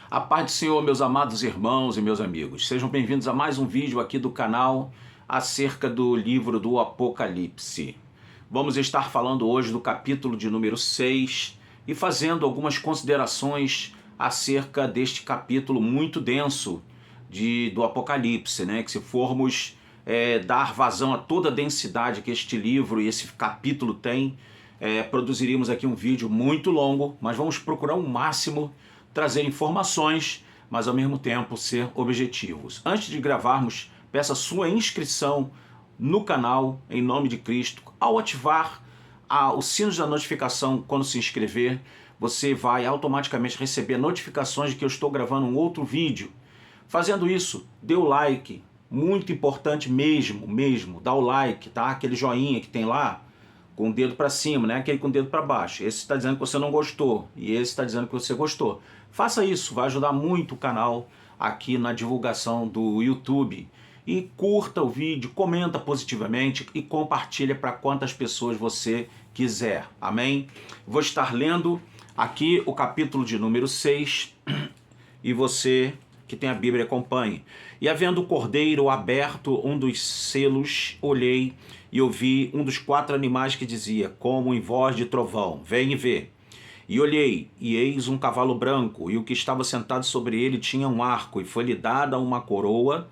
A paz do Senhor, meus amados irmãos e meus amigos. Sejam bem-vindos a mais um vídeo aqui do canal acerca do livro do Apocalipse. Vamos estar falando hoje do capítulo de número 6 e fazendo algumas considerações acerca deste capítulo muito denso do Apocalipse, né? Que se formos dar vazão a toda a densidade que este livro e esse capítulo tem, produziríamos aqui um vídeo muito longo, mas vamos procurar o máximo trazer informações, mas ao mesmo tempo ser objetivos. Antes de gravarmos, peça sua inscrição no canal, em nome de Cristo. Ao ativar o sino da notificação quando se inscrever, você vai automaticamente receber notificações de que eu estou gravando um outro vídeo. Fazendo isso, dê o like, muito importante mesmo, dá o like, tá? Aquele joinha que tem lá, com o dedo para cima, né? Aquele com o dedo para baixo. Esse está dizendo que você não gostou e esse está dizendo que você gostou. Faça isso, vai ajudar muito o canal aqui na divulgação do YouTube. E curta o vídeo, comenta positivamente e compartilha para quantas pessoas você quiser. Amém? Vou estar lendo aqui o capítulo de número 6 e você que tem a Bíblia acompanhe. E havendo o cordeiro aberto um dos selos, olhei e ouvi um dos 4 animais que dizia, como em voz de trovão, vem e vê. E olhei, e eis um cavalo branco, e o que estava sentado sobre ele tinha um arco, e foi-lhe dada uma coroa,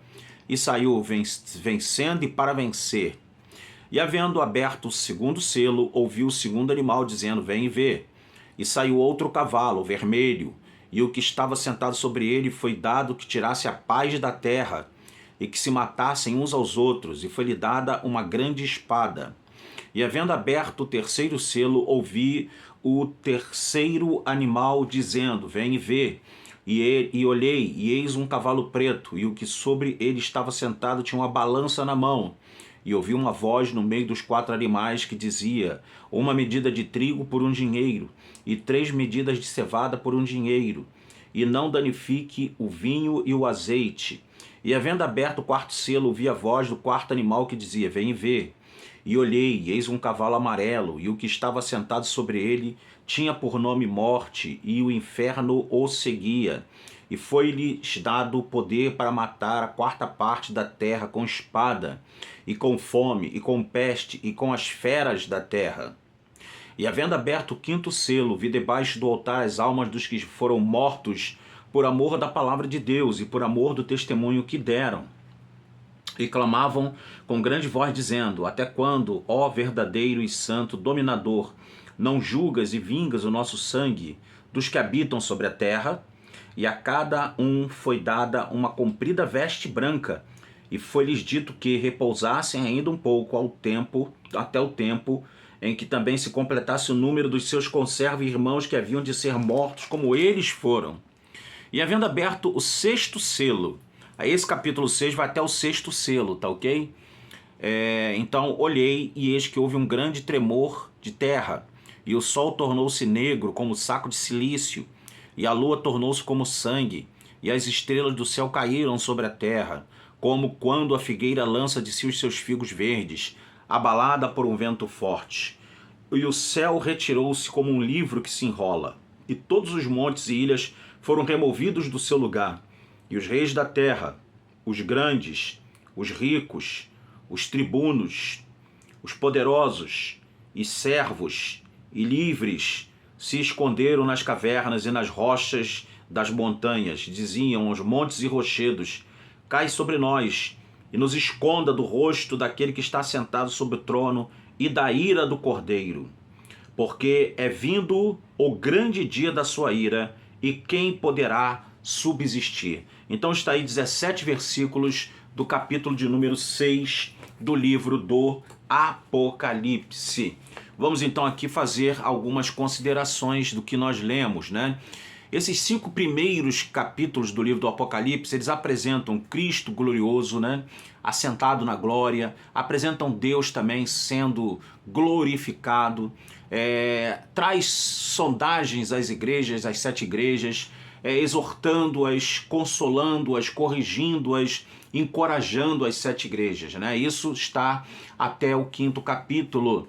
e saiu vencendo e para vencer. E havendo aberto o segundo selo, ouvi o segundo animal dizendo, vem e vê. E saiu outro cavalo, vermelho, e o que estava sentado sobre ele foi dado que tirasse a paz da terra, e que se matassem uns aos outros, e foi-lhe dada uma grande espada. E havendo aberto o terceiro selo, ouvi o terceiro animal dizendo, vem e vê. E olhei, e eis um cavalo preto, e o que sobre ele estava sentado tinha uma balança na mão. E ouvi uma voz no meio dos 4 animais que dizia, uma medida de trigo por 1 dinheiro, e 3 medidas de cevada por 1 dinheiro, e não danifique o vinho e o azeite. E havendo aberto o 4º selo, ouvi a voz do 4º animal que dizia, vem e vê. E olhei, e eis um cavalo amarelo, e o que estava sentado sobre ele tinha por nome Morte, e o inferno o seguia. E foi-lhes dado o poder para matar a 4ª parte da terra com espada, e com fome, e com peste, e com as feras da terra. E havendo aberto o 5º selo, vi debaixo do altar as almas dos que foram mortos por amor da palavra de Deus e por amor do testemunho que deram. E clamavam com grande voz dizendo, até quando, ó verdadeiro e santo dominador, não julgas e vingas o nosso sangue dos que habitam sobre a terra? E a cada um foi dada uma comprida veste branca, e foi-lhes dito que repousassem ainda um pouco até o tempo em que também se completasse o número dos seus conservos e irmãos que haviam de ser mortos como eles foram. E havendo aberto o 6º selo, aí esse capítulo 6 vai até o 6º selo, tá ok? Então olhei e eis que houve um grande tremor de terra, e o sol tornou-se negro como saco de silício, e a lua tornou-se como sangue, e as estrelas do céu caíram sobre a terra, como quando a figueira lança de si os seus figos verdes, abalada por um vento forte. E o céu retirou-se como um livro que se enrola, e todos os montes e ilhas foram removidos do seu lugar, e os reis da terra, os grandes, os ricos, os tribunos, os poderosos, e servos, e livres, se esconderam nas cavernas e nas rochas das montanhas, diziam aos montes e rochedos, cai sobre nós, e nos esconda do rosto daquele que está sentado sobre o trono e da ira do Cordeiro. Porque é vindo o grande dia da sua ira, e quem poderá subsistir? Então está aí 17 versículos do capítulo de número 6 do livro do Apocalipse. Vamos então aqui fazer algumas considerações do que nós lemos, né? Esses 5 primeiros capítulos do livro do Apocalipse, eles apresentam Cristo glorioso, né? Assentado na glória, apresentam Deus também sendo glorificado, traz sondagens às igrejas, às 7 igrejas, exortando-as, consolando-as, corrigindo-as, encorajando as 7 igrejas, né? Isso está até o 5º capítulo.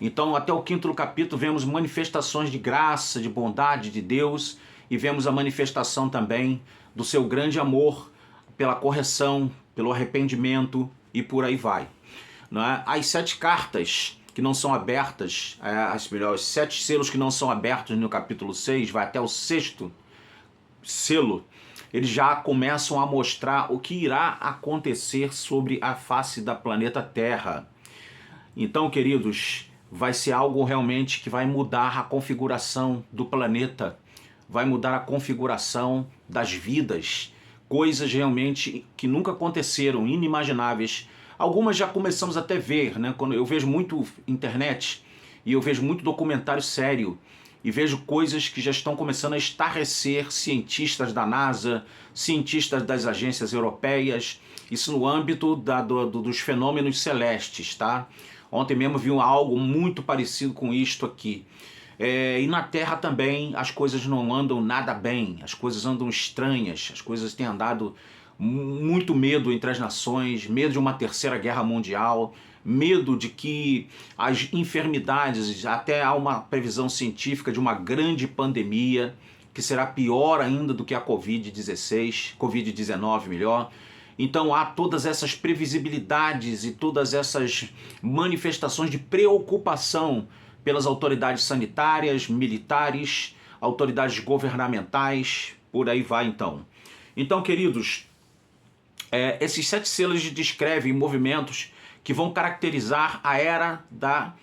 Então, até o 5º capítulo, vemos manifestações de graça, de bondade de Deus, e vemos a manifestação também do seu grande amor pela correção, pelo arrependimento e por aí vai. Não é? As 7 cartas que não são abertas, os 7 selos que não são abertos no capítulo 6, vai até o 6º selo, eles já começam a mostrar o que irá acontecer sobre a face da planeta Terra. Então, queridos, vai ser algo realmente que vai mudar a configuração do planeta, vai mudar a configuração das vidas, coisas realmente que nunca aconteceram, inimagináveis. Algumas já começamos até a ver, né? Quando eu vejo muito internet e eu vejo muito documentário sério e vejo coisas que já estão começando a estarrecer cientistas da NASA, cientistas das agências europeias, isso no âmbito dos fenômenos celestes, tá? Ontem mesmo vi algo muito parecido com isto aqui. E na Terra também as coisas não andam nada bem, as coisas andam estranhas, as coisas têm andado muito medo entre as nações, medo de uma 3ª guerra mundial, medo de que as enfermidades, até há uma previsão científica de uma grande pandemia, que será pior ainda do que a Covid-19 melhor. Então há todas essas previsibilidades e todas essas manifestações de preocupação pelas autoridades sanitárias, militares, autoridades governamentais, por aí vai então. Então, queridos, esses 7 selos descrevem movimentos que vão caracterizar a era da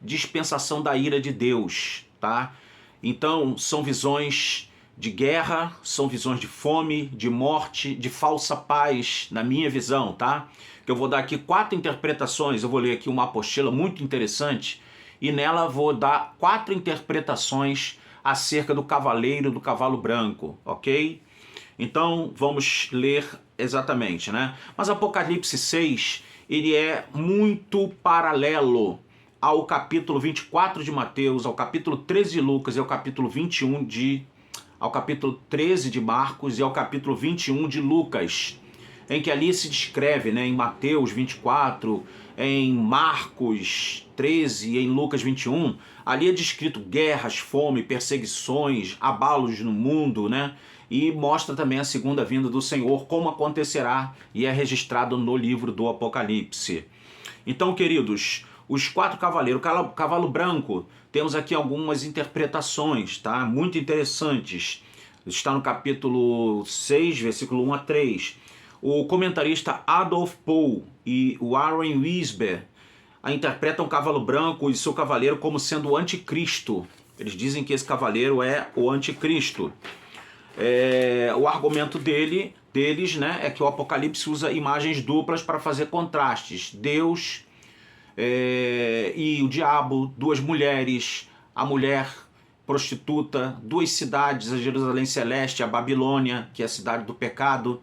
dispensação da ira de Deus, tá? Então, são visões de guerra, são visões de fome, de morte, de falsa paz, na minha visão, tá? Que eu vou dar aqui 4 interpretações, eu vou ler aqui uma apostila muito interessante, e nela vou dar 4 interpretações acerca do cavaleiro, do cavalo branco, ok? Então, vamos ler exatamente, né? Mas Apocalipse 6, ele é muito paralelo ao capítulo 24 de Mateus, ao capítulo 13 de Lucas e ao capítulo 21 ao capítulo 13 de Marcos e ao capítulo 21 de Lucas, em que ali se descreve, né, em Mateus 24, em Marcos 13 e em Lucas 21, ali é descrito guerras, fome, perseguições, abalos no mundo, né? E mostra também a segunda vinda do Senhor, como acontecerá, e é registrado no livro do Apocalipse. Então, queridos, os 4 cavaleiros, o cavalo branco, temos aqui algumas interpretações, tá? Muito interessantes. Está no capítulo 6, versículo 1 a 3. O comentarista Adolf Pohl e o Warren Wiersbe interpretam o cavalo branco e seu cavaleiro como sendo o anticristo. Eles dizem que esse cavaleiro é o anticristo. O argumento deles, né, é que o Apocalipse usa imagens duplas para fazer contrastes. Deus e o diabo, 2 mulheres, a mulher prostituta, 2 cidades, a Jerusalém Celeste, a Babilônia, que é a cidade do pecado,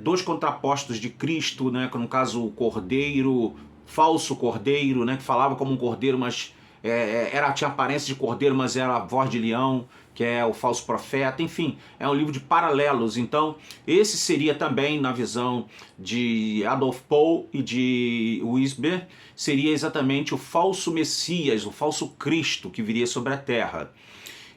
2 contrapostos de Cristo, né, no caso o cordeiro, falso cordeiro, né, que falava como um cordeiro, mas tinha aparência de cordeiro, mas era a voz de leão, que é o falso profeta. Enfim, é um livro de paralelos. Então, esse seria também, na visão de Adolf Pohl e de Wiersbe, seria exatamente o falso Messias, o falso Cristo que viria sobre a Terra.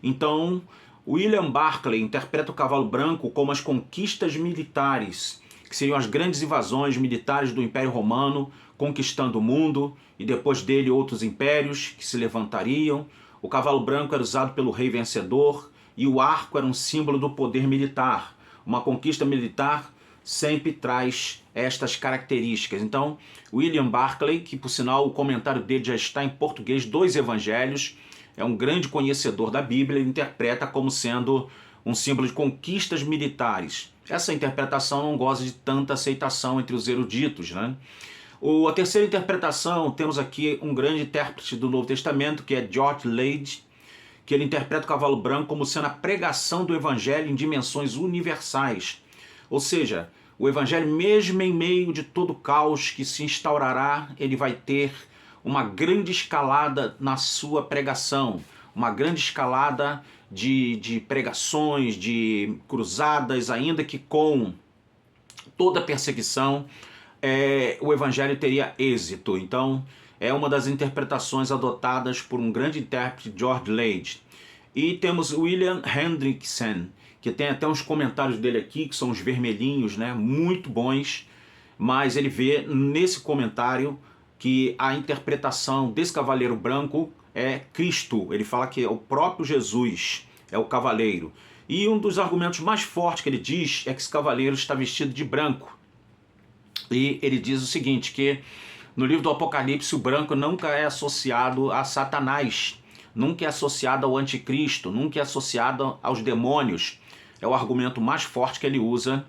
Então, William Barclay interpreta o cavalo branco como as conquistas militares, que seriam as grandes invasões militares do Império Romano, conquistando o mundo, e depois dele outros impérios que se levantariam. O cavalo branco era usado pelo rei vencedor e o arco era um símbolo do poder militar. Uma conquista militar sempre traz estas características. Então, William Barclay, que por sinal o comentário dele já está em português dos evangelhos, é um grande conhecedor da Bíblia, ele interpreta como sendo um símbolo de conquistas militares. Essa interpretação não goza de tanta aceitação entre os eruditos, né? A terceira interpretação, temos aqui um grande intérprete do Novo Testamento, que é George Lade, que ele interpreta o cavalo branco como sendo a pregação do evangelho em dimensões universais. Ou seja, o evangelho, mesmo em meio de todo o caos que se instaurará, ele vai ter uma grande escalada na sua pregação, uma grande escalada de pregações, de cruzadas, ainda que com toda perseguição, o evangelho teria êxito. Então, é uma das interpretações adotadas por um grande intérprete, George Lade. E temos William Hendrickson, que tem até uns comentários dele aqui, que são os vermelhinhos, né, muito bons, mas ele vê nesse comentário que a interpretação desse cavaleiro branco é Cristo. Ele fala que é o próprio Jesus, é o cavaleiro. E um dos argumentos mais fortes que ele diz é que esse cavaleiro está vestido de branco. E ele diz o seguinte, que no livro do Apocalipse o branco nunca é associado a Satanás, nunca é associado ao anticristo, nunca é associado aos demônios. É o argumento mais forte que ele usa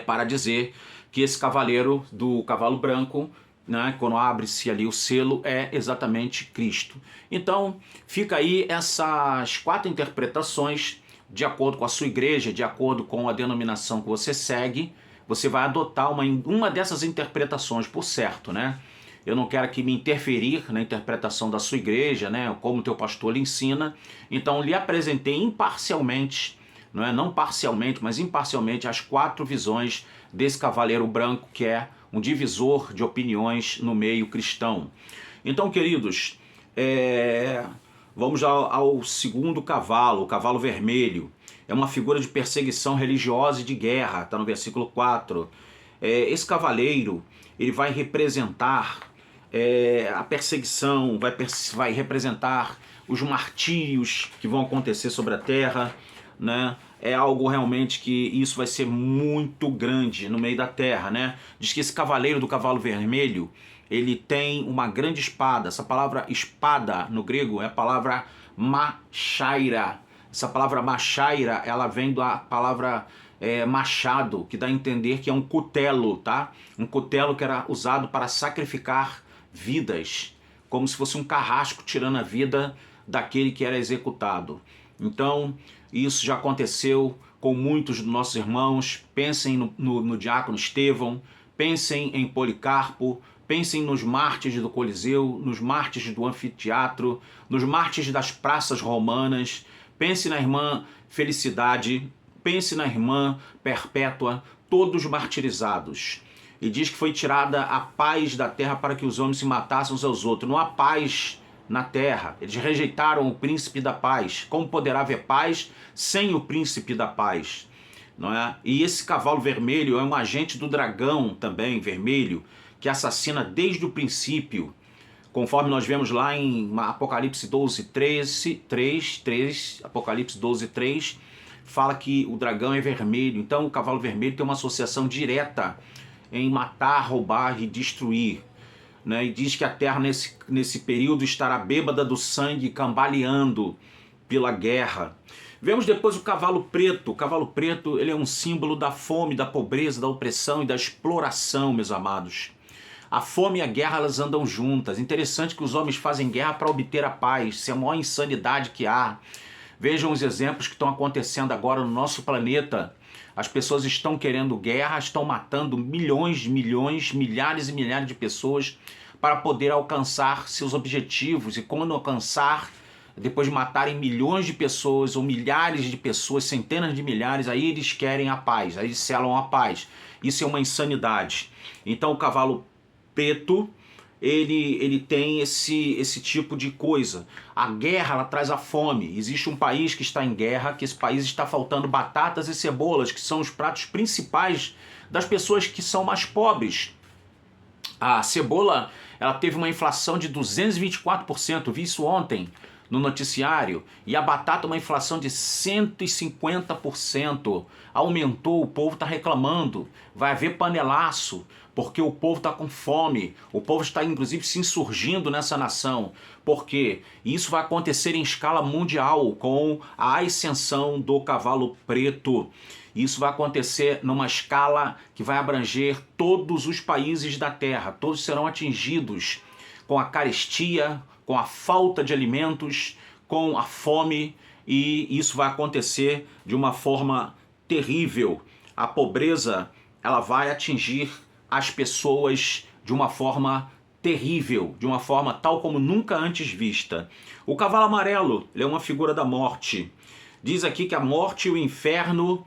para dizer que esse cavaleiro do cavalo branco, né, quando abre-se ali o selo, é exatamente Cristo. Então fica aí essas 4 interpretações, de acordo com a sua igreja, de acordo com a denominação que você segue. Você vai adotar uma dessas interpretações, por certo, né? Eu não quero aqui me interferir na interpretação da sua igreja, né? Como o teu pastor lhe ensina. Então, lhe apresentei imparcialmente, não parcialmente, mas imparcialmente, as 4 visões desse cavaleiro branco, que é um divisor de opiniões no meio cristão. Então, queridos, vamos ao segundo cavalo, o cavalo vermelho. É uma figura de perseguição religiosa e de guerra, está no versículo 4. Esse cavaleiro, ele vai representar a perseguição, vai representar os martírios que vão acontecer sobre a terra, né? É algo realmente que isso vai ser muito grande no meio da terra, né? Diz que esse cavaleiro do cavalo vermelho, ele tem uma grande espada. Essa palavra espada no grego é a palavra machaira. Essa palavra machaira, ela vem da palavra machado, que dá a entender que é um cutelo, tá? Um cutelo que era usado para sacrificar vidas, como se fosse um carrasco tirando a vida daquele que era executado. Então, isso já aconteceu com muitos dos nossos irmãos. Pensem no diácono Estevão, pensem em Policarpo, pensem nos mártires do Coliseu, nos mártires do anfiteatro, nos mártires das praças romanas. Pense na irmã Felicidade, pense na irmã Perpétua, todos martirizados. E diz que foi tirada a paz da terra para que os homens se matassem uns aos outros. Não há paz na terra. Eles rejeitaram o príncipe da paz. Como poderá haver paz sem o príncipe da paz? Não é? E esse cavalo vermelho é um agente do dragão também, vermelho, que assassina desde o princípio. Conforme nós vemos lá em Apocalipse 12, 3, Apocalipse 12, 3, fala que o dragão é vermelho. Então o cavalo vermelho tem uma associação direta em matar, roubar e destruir. Né? E diz que a terra nesse período estará bêbada do sangue, cambaleando pela guerra. Vemos depois o cavalo preto. O cavalo preto, ele é um símbolo da fome, da pobreza, da opressão e da exploração, meus amados. A fome e a guerra, elas andam juntas. Interessante que os homens fazem guerra para obter a paz. Isso é a maior insanidade que há. Vejam os exemplos que estão acontecendo agora no nosso planeta. As pessoas estão querendo guerra, estão matando milhões, milhares e milhares de pessoas para poder alcançar seus objetivos. E quando alcançar, depois de matarem milhões de pessoas ou milhares de pessoas, centenas de milhares, aí eles querem a paz, aí eles selam a paz. Isso é uma insanidade. Então o cavalo preto, ele tem esse tipo de coisa. A guerra, ela traz a fome. Existe um país que está em guerra, que esse país está faltando batatas e cebolas, que são os pratos principais das pessoas que são mais pobres. A cebola, ela teve uma inflação de 224%, vi isso ontem no noticiário, e a batata uma inflação de 150%. Aumentou, o povo está reclamando, vai haver panelaço, porque o povo está com fome, o povo está inclusive se insurgindo nessa nação, porque isso vai acontecer em escala mundial com a ascensão do cavalo preto. Isso vai acontecer numa escala que vai abranger todos os países da terra, todos serão atingidos com a carestia, com a falta de alimentos, com a fome, e isso vai acontecer de uma forma terrível. A pobreza, ela vai atingir as pessoas de uma forma terrível, de uma forma tal como nunca antes vista. O cavalo amarelo, ele é uma figura da morte. Diz aqui que a morte e o inferno,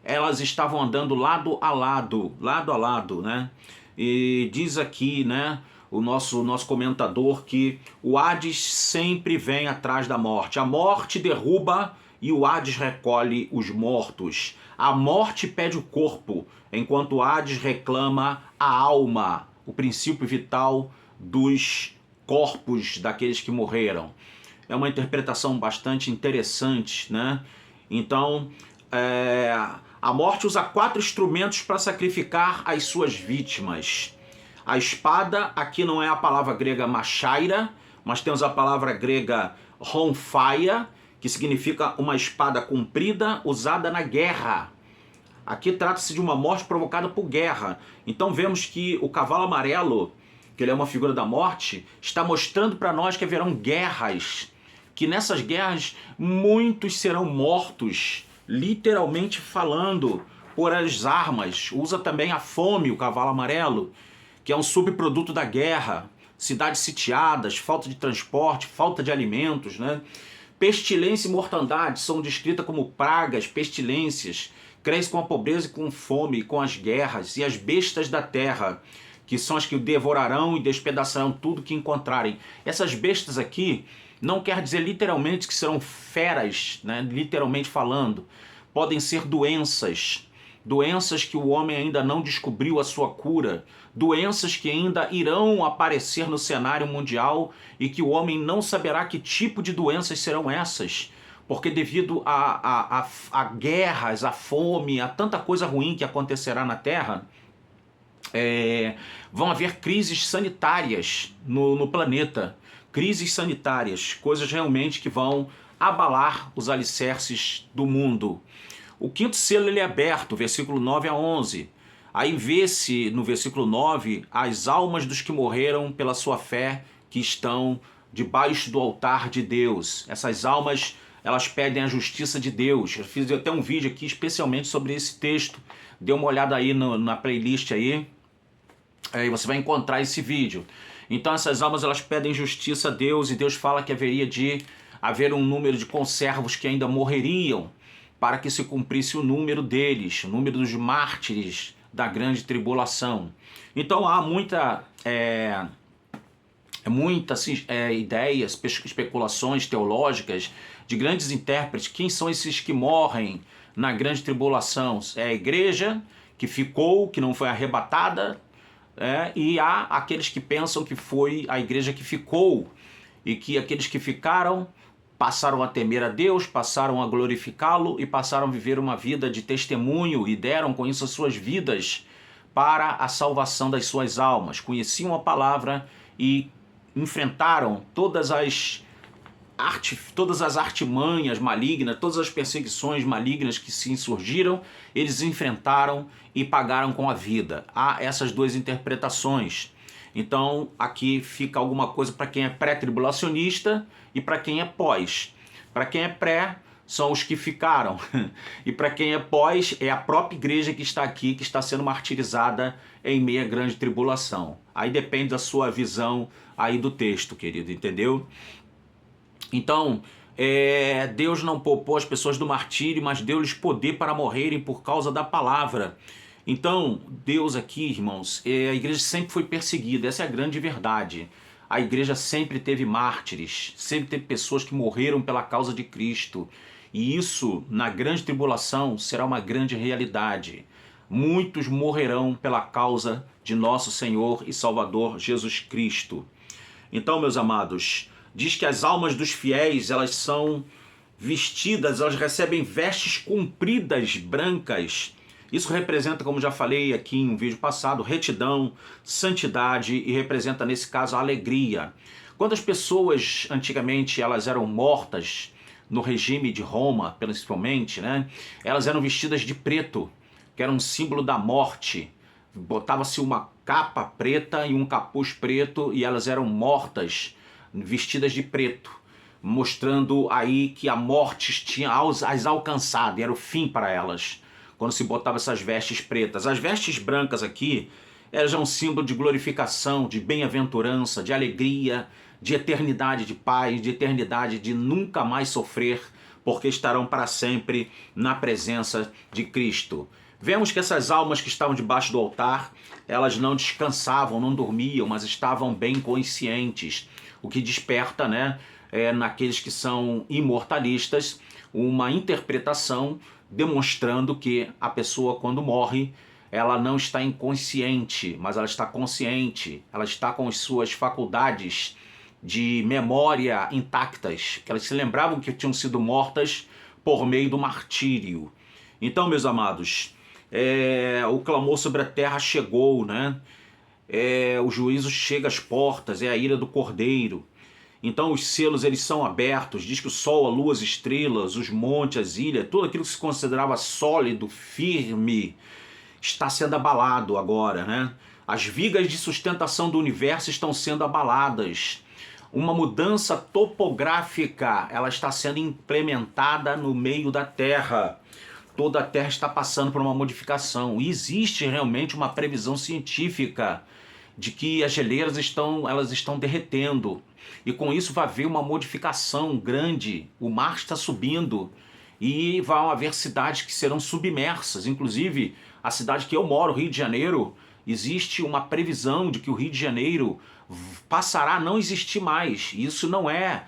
elas estavam andando lado a lado, né? E diz aqui, né, o nosso comentador, que o Hades sempre vem atrás da morte. A morte derruba e o Hades recolhe os mortos. A morte pede o corpo, enquanto o Hades reclama a alma, o princípio vital dos corpos daqueles que morreram. É uma interpretação bastante interessante, né? Então, a morte usa 4 instrumentos para sacrificar as suas vítimas. A espada, aqui não é a palavra grega machaira, mas temos a palavra grega ronfaia, que significa uma espada comprida usada na guerra. Aqui trata-se de uma morte provocada por guerra. Então vemos que o cavalo amarelo, que ele é uma figura da morte, está mostrando para nós que haverão guerras, que nessas guerras muitos serão mortos, literalmente falando, por as armas. Usa também a fome, o cavalo amarelo, que é um subproduto da guerra. Cidades sitiadas, falta de transporte, falta de alimentos, né? Pestilência e mortandade são descritas como pragas, pestilências, cresce com a pobreza e com fome, com as guerras, e as bestas da terra, que são as que devorarão e despedaçarão tudo que encontrarem. Essas bestas aqui não quer dizer literalmente que serão feras, né? Literalmente falando. Podem ser doenças que o homem ainda não descobriu a sua cura, doenças que ainda irão aparecer no cenário mundial e que o homem não saberá que tipo de doenças serão essas, porque devido a guerras, a fome, a tanta coisa ruim que acontecerá na Terra, vão haver crises sanitárias no planeta, crises sanitárias, coisas realmente que vão abalar os alicerces do mundo. O 5º selo ele é aberto, versículo 9 a 11. Aí vê-se no versículo 9 as almas dos que morreram pela sua fé, que estão debaixo do altar de Deus. Essas almas, elas pedem a justiça de Deus. Eu fiz até um vídeo aqui especialmente sobre esse texto. Dê uma olhada aí na playlist aí você vai encontrar esse vídeo. Então essas almas, elas pedem justiça a Deus, e Deus fala que haveria de haver um número de conservos que ainda morreriam, para que se cumprisse o número deles, o número dos mártires da grande tribulação. Então há muitas ideias, especulações teológicas de grandes intérpretes. Quem são esses que morrem na grande tribulação? É a igreja que ficou, que não foi arrebatada, e há aqueles que pensam que foi a igreja que ficou, e que aqueles que ficaram passaram a temer a Deus, passaram a glorificá-lo e passaram a viver uma vida de testemunho, e deram com isso as suas vidas para a salvação das suas almas. Conheciam a palavra e enfrentaram todas as artimanhas malignas, todas as perseguições malignas que se insurgiram, eles enfrentaram e pagaram com a vida. Há essas 2 interpretações. Então aqui fica alguma coisa para quem é pré-tribulacionista e para quem é pós. Para quem é pré, são os que ficaram, e para quem é pós, é a própria igreja que está aqui, que está sendo martirizada em meio à grande tribulação. Aí depende da sua visão aí do texto, querido, entendeu? Então, Deus não poupou as pessoas do martírio, mas deu-lhes poder para morrerem por causa da palavra. Então, Deus aqui, irmãos, a igreja sempre foi perseguida, essa é a grande verdade. A igreja sempre teve mártires, sempre teve pessoas que morreram pela causa de Cristo. E isso, na grande tribulação, será uma grande realidade. Muitos morrerão pela causa de nosso Senhor e Salvador Jesus Cristo. Então, meus amados, diz que as almas dos fiéis, elas são vestidas, elas recebem vestes compridas, brancas. Isso representa, como já falei aqui em um vídeo passado, retidão, santidade, e representa nesse caso a alegria. Quando as pessoas antigamente elas eram mortas, no regime de Roma principalmente, né, elas eram vestidas de preto, que era um símbolo da morte. Botava-se uma capa preta e um capuz preto, e elas eram mortas, vestidas de preto, mostrando aí que a morte tinha as alcançado, e era o fim para elas, quando se botava essas vestes pretas. As vestes brancas aqui, ela já é um símbolo de glorificação, de bem-aventurança, de alegria, de eternidade de paz, de eternidade de nunca mais sofrer, porque estarão para sempre na presença de Cristo. Vemos que essas almas que estavam debaixo do altar, elas não descansavam, não dormiam, mas estavam bem conscientes, o que desperta, né, naqueles que são imortalistas, uma interpretação demonstrando que a pessoa, quando morre, ela não está inconsciente, mas ela está consciente, ela está com as suas faculdades de memória intactas, que elas se lembravam que tinham sido mortas por meio do martírio. Então, meus amados, o clamor sobre a terra chegou, né? O juízo chega às portas, é a ira do Cordeiro. Então os selos eles são abertos, diz que o sol, a lua, as estrelas, os montes, as ilhas, tudo aquilo que se considerava sólido, firme, está sendo abalado agora, né? As vigas de sustentação do universo estão sendo abaladas. Uma mudança topográfica, ela está sendo implementada no meio da Terra. Toda a Terra está passando por uma modificação. E existe realmente uma previsão científica de que as geleiras estão derretendo. E com isso vai haver uma modificação grande. O mar está subindo e vai haver cidades que serão submersas. Inclusive, a cidade que eu moro, Rio de Janeiro, existe uma previsão de que o Rio de Janeiro passará a não existir mais. Isso não é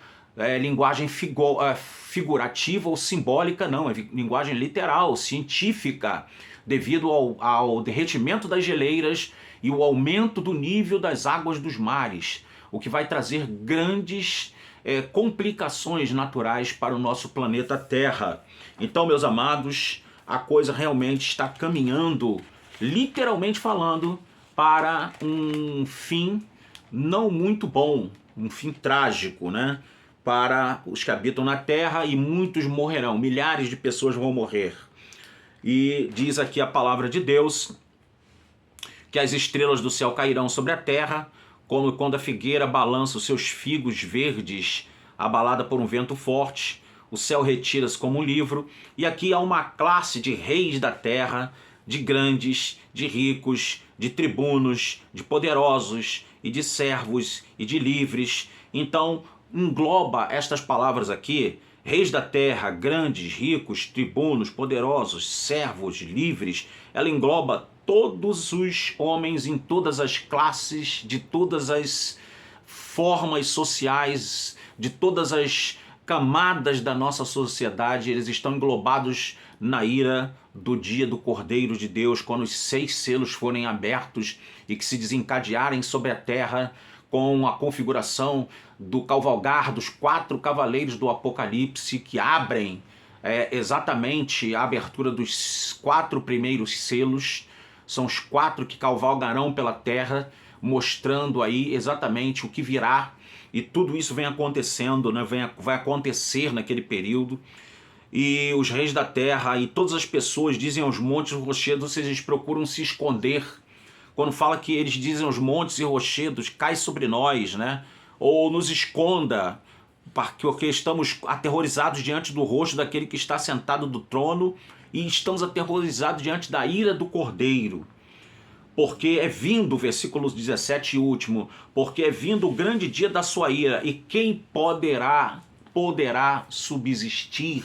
linguagem figurativa ou simbólica, não. É linguagem literal, científica, devido ao derretimento das geleiras e o aumento do nível das águas dos mares, o que vai trazer grandes complicações naturais para o nosso planeta Terra. Então, meus amados, a coisa realmente está caminhando, literalmente falando, para um fim não muito bom, um fim trágico, né? Para os que habitam na Terra, e muitos morrerão, milhares de pessoas vão morrer. E diz aqui a palavra de Deus que as estrelas do céu cairão sobre a terra, como quando a figueira balança os seus figos verdes, abalada por um vento forte. O céu retira-se como um livro, e aqui há uma classe de reis da terra, de grandes, de ricos, de tribunos, de poderosos, e de servos, e de livres. Então, engloba estas palavras aqui, reis da terra, grandes, ricos, tribunos, poderosos, servos, livres. Ela engloba todos os homens em todas as classes, de todas as formas sociais, de todas as camadas da nossa sociedade. Eles estão englobados na ira do dia do Cordeiro de Deus, quando os 6 selos forem abertos e que se desencadearem sobre a terra com a configuração do cavalgar dos 4 cavaleiros do Apocalipse, que abrem exatamente a abertura dos 4 primeiros selos. São os 4 que cavalgarão pela terra, mostrando aí exatamente o que virá. E tudo isso vem acontecendo, né? Vai acontecer naquele período. E os reis da terra e todas as pessoas dizem aos montes e rochedos, ou seja, eles procuram se esconder. Quando fala que eles dizem aos montes e rochedos, cai sobre nós, né? Ou nos esconda, porque estamos aterrorizados diante do rosto daquele que está sentado do trono e estamos aterrorizados diante da ira do Cordeiro. Porque é vindo, versículo 17 e último, porque é vindo o grande dia da sua ira, e quem poderá subsistir?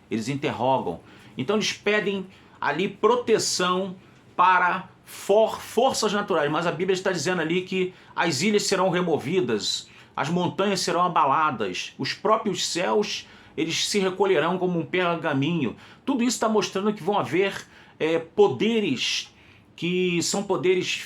Eles interrogam. Então eles pedem ali proteção para forças naturais, mas a Bíblia está dizendo ali que as ilhas serão removidas, as montanhas serão abaladas, os próprios céus eles se recolherão como um pergaminho. Tudo isso está mostrando que vão haver poderes que são poderes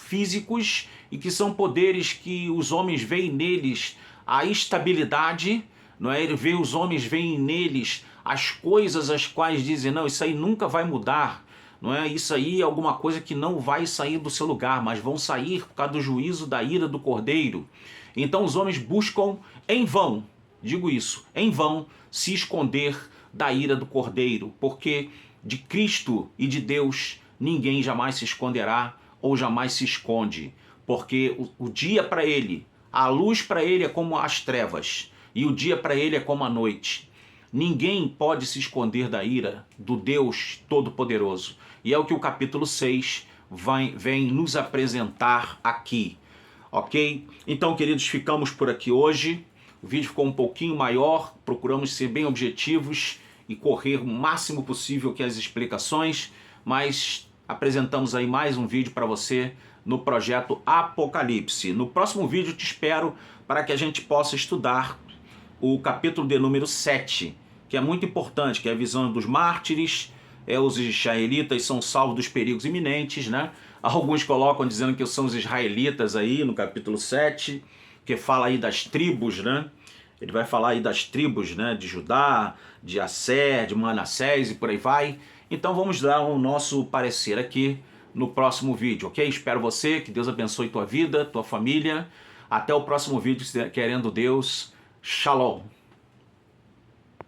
físicos e que são poderes que os homens veem neles a estabilidade, não é? Os homens veem neles as coisas as quais dizem, não, isso aí nunca vai mudar, não é? Isso aí é alguma coisa que não vai sair do seu lugar, mas vão sair por causa do juízo da ira do Cordeiro. Então os homens buscam em vão, digo isso, em vão, se esconder da ira do Cordeiro, porque de Cristo e de Deus ninguém jamais se esconderá ou jamais se esconde, porque o dia para ele, a luz para ele é como as trevas, e o dia para ele é como a noite. Ninguém pode se esconder da ira do Deus Todo-Poderoso. E é o que o capítulo 6 vem nos apresentar aqui, ok? Então, queridos, ficamos por aqui hoje. O vídeo ficou um pouquinho maior, procuramos ser bem objetivos e correr o máximo possível que as explicações, mas apresentamos aí mais um vídeo para você no projeto Apocalipse. No próximo vídeo te espero para que a gente possa estudar o capítulo de número 7, que é muito importante, que é a visão dos mártires. Os israelitas são salvos dos perigos iminentes, né? Alguns colocam dizendo que são os israelitas aí no capítulo 7, que fala aí das tribos, né? Ele vai falar aí das tribos, né? De Judá, de Asser, de Manassés e por aí vai. Então vamos dar o nosso parecer aqui no próximo vídeo, ok? Espero você, que Deus abençoe tua vida, tua família. Até o próximo vídeo, querendo Deus. Shalom.